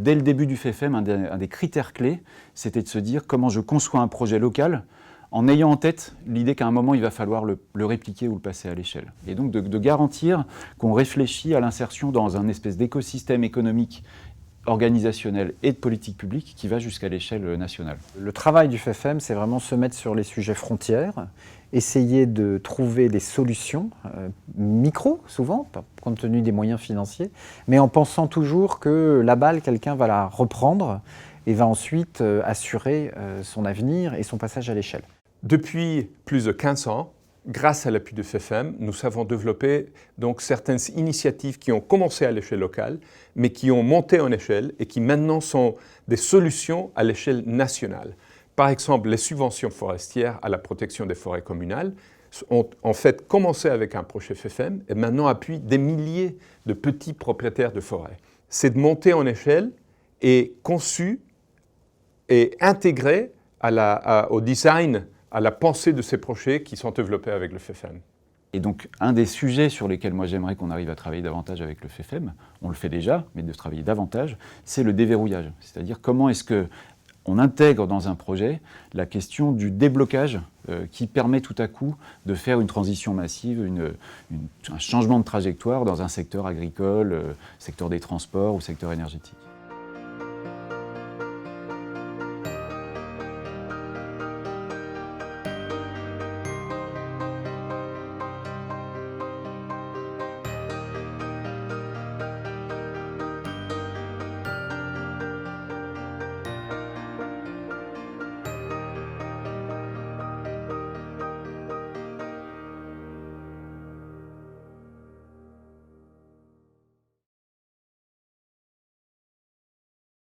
dès le début du FEFEM, un des critères clés, c'était de se dire comment je conçois un projet local en ayant en tête l'idée qu'à un moment, il va falloir le répliquer ou le passer à l'échelle. Et donc de garantir qu'on réfléchit à l'insertion dans un espèce d'écosystème économique, organisationnel et de politique publique qui va jusqu'à l'échelle nationale. Le travail du FEFEM, c'est vraiment se mettre sur les sujets frontières, essayer de trouver des solutions, micro souvent, compte tenu des moyens financiers, mais en pensant toujours que la balle, quelqu'un va la reprendre et va ensuite assurer son avenir et son passage à l'échelle. Depuis plus de 15 ans, grâce à l'appui de FEFEM, nous avons développé donc certaines initiatives qui ont commencé à l'échelle locale, mais qui ont monté en échelle et qui maintenant sont des solutions à l'échelle nationale. Par exemple, les subventions forestières à la protection des forêts communales ont en fait commencé avec un projet FEFEM et maintenant appuient des milliers de petits propriétaires de forêts. Cette montée en échelle est conçue et intégrée au design, à la pensée de ces projets qui sont développés avec le FEFEM. Et donc, un des sujets sur lesquels moi j'aimerais qu'on arrive à travailler davantage avec le FEFEM, on le fait déjà, mais de travailler davantage, c'est le déverrouillage. C'est-à-dire comment est-ce qu'on intègre dans un projet la question du déblocage qui permet tout à coup de faire une transition massive, un changement de trajectoire dans un secteur agricole, secteur des transports ou secteur énergétique.